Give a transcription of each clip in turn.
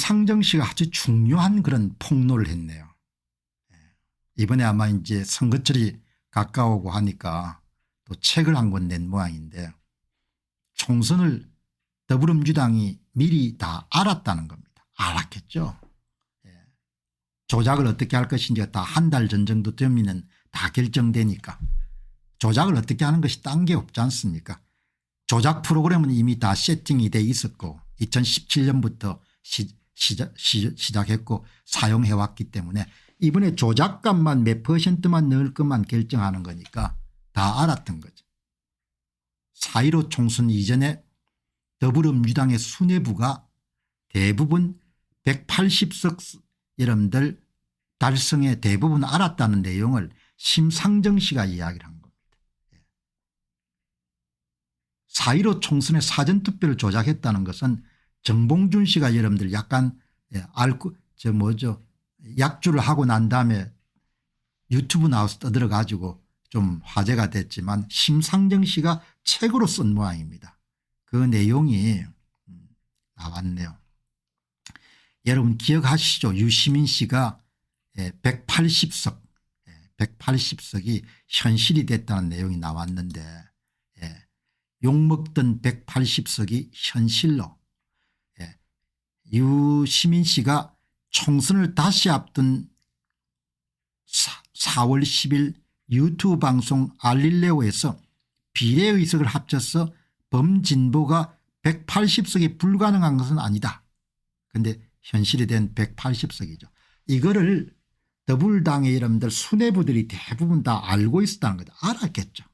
심상정 씨가 아주 중요한 그런 폭로를 했네요. 이번에 아마 이제 선거철이 가까우고 하니까 또 책을 한 권 낸 모양인데 총선을 더불어민주당이 미리 다 알았다는 겁니다. 알았겠죠. 조작을 어떻게 할 것인지가 다 한 달 전 정도 되면 다 결정되니까 조작을 어떻게 하는 것이 딴 게 없지 않습니까? 조작 프로그램은 이미 다 세팅이 돼 있었고 2017년부터 시작했고 사용해 왔기 때문에 이번에 조작값만 몇 %만 넣을 것만 결정하는 거니까 다 알았던 거죠. 4.15 총선 이전에 더불어민주당의 수뇌부가 대부분 180석 여러분들 달성에 대부분 알았다는 내용을 심상정 씨가 이야기를 한 겁니다. 4.15 총선의 사전투표를 조작했다는 것은 정봉준 씨가 여러분들 약간 약주를 하고 난 다음에 유튜브 나와서 떠들어 가지고 좀 화제가 됐지만 심상정 씨가 책으로 쓴 모양입니다. 그 내용이 나왔네요. 여러분 기억하시죠? 유시민 씨가 180석이 현실이 됐다는 내용이 나왔는데 욕먹던 180석이 현실로 유시민 씨가 총선을 다시 앞둔 4월 10일 유튜브 방송 알릴레오에서 비례의석을 합쳐서 범진보가 180석이 불가능한 것은 아니다. 그런데 현실이 된 180석이죠. 이거를 더불당의 여러분들 수뇌부들이 대부분 다 알고 있었다는 거죠. 알았겠죠.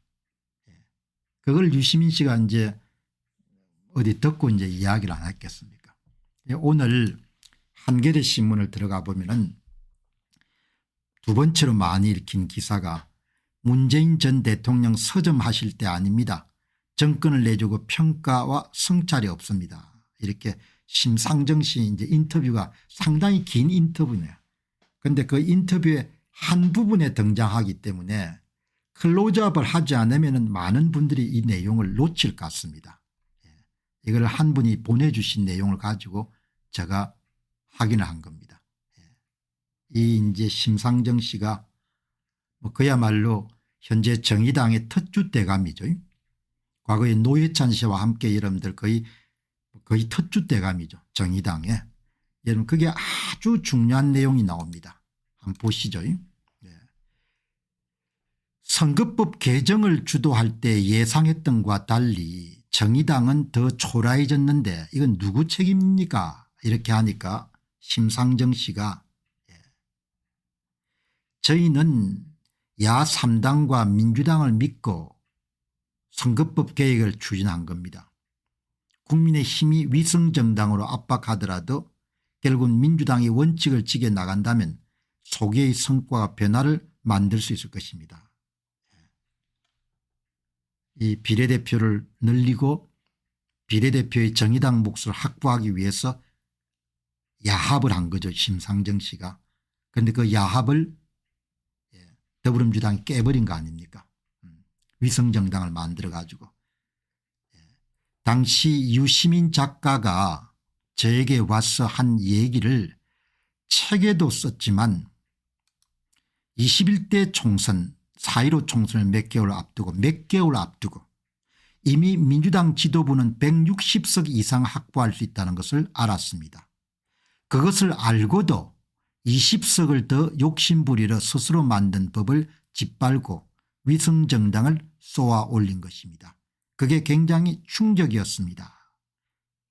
그걸 유시민 씨가 이제 어디 듣고 이제 이야기를 안 했겠습니까? 오늘 한겨레 신문을 들어가 보면은 두 번째로 많이 읽힌 기사가 문재인 전 대통령 서점하실 때 아닙니다. 정권을 내주고 평가와 성찰이 없습니다. 이렇게 심상정 씨 이제 인터뷰가 상당히 긴 인터뷰네요. 그런데 그 인터뷰의 한 부분에 등장하기 때문에 클로즈업을 하지 않으면 많은 분들이 이 내용을 놓칠 것 같습니다. 이걸 한 분이 보내주신 내용을 가지고 제가 확인을 한 겁니다. 이 이제 심상정 씨가 뭐 그야말로 현재 정의당의 특주대감이죠. 과거에 노회찬 씨와 함께 여러분들 거의 특주대감이죠. 정의당에. 여러분 그게 아주 중요한 내용이 나옵니다. 한번 보시죠. 선거법 개정을 주도할 때 예상했던 것과 달리 정의당은 더 초라해졌는데 이건 누구 책임입니까? 이렇게 하니까 심상정 씨가 저희는 야3당과 민주당을 믿고 선거법 개혁을 추진한 겁니다. 국민의힘이 위성정당으로 압박하더라도 결국 민주당이 원칙을 지켜 나간다면 소개의 성과와 변화를 만들 수 있을 것입니다. 이 비례대표를 늘리고 비례대표의 정의당 몫을 확보하기 위해서 야합을 한 거죠. 심상정 씨가. 그런데 그 야합을 더불어민주당이 깨버린 거 아닙니까? 위성정당을 만들어 가지고. 당시 유시민 작가가 저에게 와서 한 얘기를 책에도 썼지만 21대 총선 4.15 총선을 몇 개월 앞두고 이미 민주당 지도부는 160석 이상 확보할 수 있다는 것을 알았습니다. 그것을 알고도 20석을 더 욕심부리러 스스로 만든 법을 짓밟고 위성정당을 쏘아 올린 것입니다. 그게 굉장히 충격이었습니다.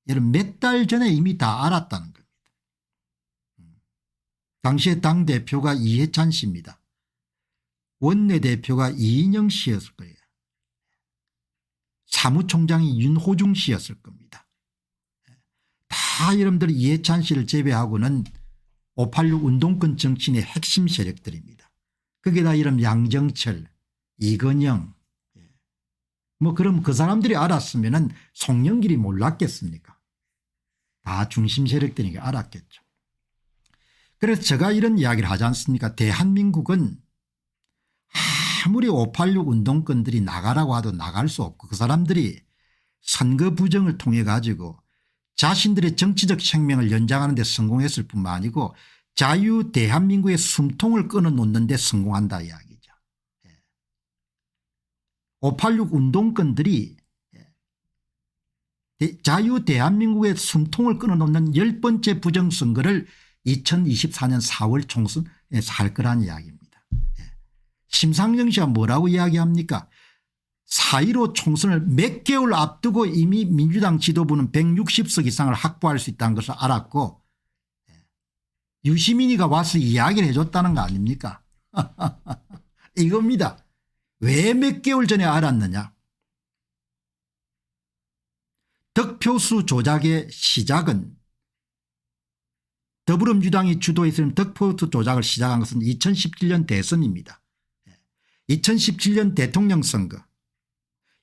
여러분 몇 달 전에 이미 다 알았다는 겁니다. 당시에 당대표가 이해찬 씨입니다. 원내대표가 이인영 씨였을 거예요. 사무총장이 윤호중 씨였을 겁니다. 다 여러분들 이해찬 씨를 제외하고는 586 운동권 정치인의 핵심 세력들입니다. 그게 다 이런 양정철, 이건영 뭐 그럼 그 사람들이 알았으면 송영길이 몰랐겠습니까? 다 중심 세력들이니까 알았겠죠. 그래서 제가 이런 이야기를 하지 않습니까? 대한민국은 아무리 586 운동권들이 나가라고 해도 나갈 수 없고 그 사람들이 선거 부정을 통해 가지고 자신들의 정치적 생명을 연장하는 데 성공했을 뿐만 아니고 자유 대한민국의 숨통을 끊어놓는 데 성공한다 이야기죠. 586 운동권들이 자유 대한민국의 숨통을 끊어놓는 10번째 부정선거를 2024년 4월 총선에서 할 거란 이야기입니다. 심상정 씨가 뭐라고 이야기합니까? 4.15 총선을 몇 개월 앞두고 이미 민주당 지도부는 160석 이상을 확보할 수 있다는 것을 알았고 유시민이가 와서 이야기를 해줬다는 거 아닙니까? 이겁니다. 왜 몇 개월 전에 알았느냐. 득표수 조작의 시작은 더불어민주당이 주도해서 득표수 조작을 시작한 것은 2017년 대선입니다. 2017년 대통령 선거,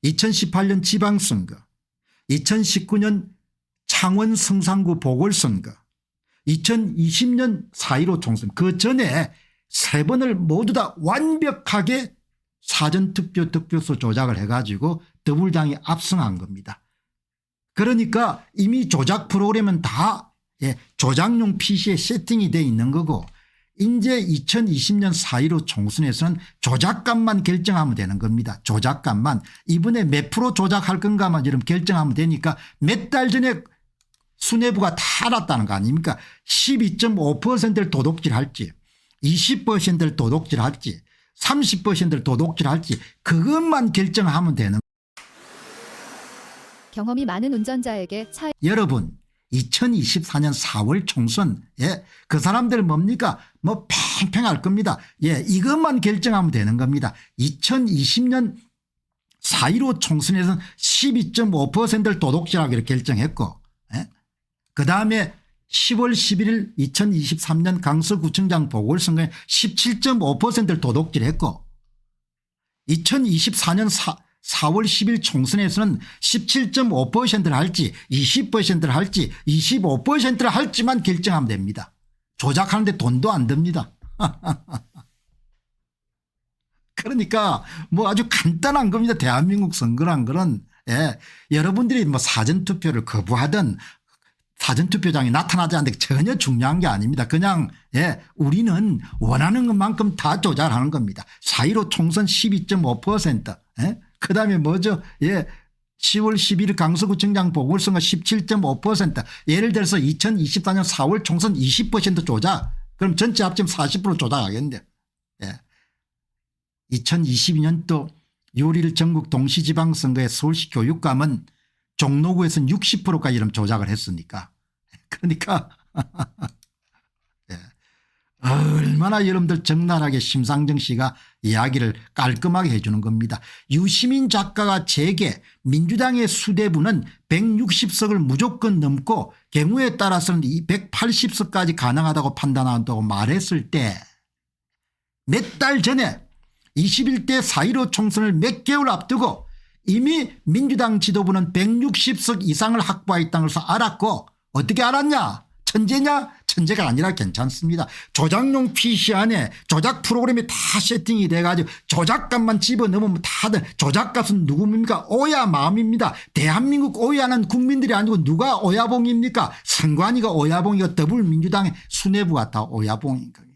2018년 지방선거, 2019년 창원 성산구 보궐선거, 2020년 4.15 총선, 그 전에 세 번을 모두 다 완벽하게 사전투표 득표수 조작을 해가지고 더불당이 압승한 겁니다. 그러니까 이미 조작 프로그램은 다 조작용 PC에 세팅이 돼 있는 거고 이제 2020년 4.15 총선에서는 조작값만 결정하면 되는 겁니다. 조작값만. 이번에 몇 프로 조작할 건가만 이런 결정하면 되니까 몇 달 전에 수뇌부가 다 알았다는 거 아닙니까? 12.5%를 도둑질할지 20%를 도둑질할지 30%를 도둑질할지 그것만 결정하면 되는. 경험이 많은 운전자에게 차 여러분 2024년 4월 총선에 그 사람들 뭡니까? 뭐 팽팽할 겁니다. 이것만 결정하면 되는 겁니다. 2020년 4.15 총선에서는 12.5%를 도둑질하기로 결정했고 그다음에 10월 11일 2023년 강서구청장 보궐선거에 17.5%를 도둑질했고 2024년 4월 10일 총선에서는 17.5%를 할지 20%를 할지 25%를 할지만 결정하면 됩니다. 조작하는데 돈도 안 듭니다. 그러니까 뭐 아주 간단한 겁니다. 대한민국 선거란 거는 여러분들이 뭐 사전투표를 거부하든 사전투표장에 나타나지 않는데 전혀 중요한 게 아닙니다. 그냥 우리는 원하는 것만큼 다 조작하는 겁니다. 4.15 총선 12.5%. 그다음에 뭐죠? 10월 11일 강서구청장 보궐선거 17.5%. 예를 들어서 2024년 4월 총선 20% 조작. 그럼 전체 합치면 40% 조작하겠는데. 2022년도 6일 전국 동시지방선거의 서울시 교육감은 종로구에서는 60%까지 이런 조작을 했으니까. 그러니까 얼마나 여러분들 적나라하게 심상정 씨가 이야기를 깔끔하게 해주는 겁니다. 유시민 작가가 제게 민주당의 수뇌부는 160석을 무조건 넘고 경우에 따라서는 280석까지 가능하다고 판단한다고 말했을 때 몇 달 전에 21대 4.15 총선을 몇 개월 앞두고 이미 민주당 지도부는 160석 이상을 확보했다는 것을 알았고 어떻게 알았냐? 천재냐? 천재가 아니라 괜찮습니다. 조작용 PC 안에 조작 프로그램이 다 세팅이 돼가지고 조작값만 집어넣으면 다들 조작값은 누굽니까? 오야 마음입니다. 대한민국 오야는 국민들이 아니고 누가 오야봉입니까? 선관위가 오야봉이고 더불어민주당의 수뇌부가 다 오야봉인 겁니다.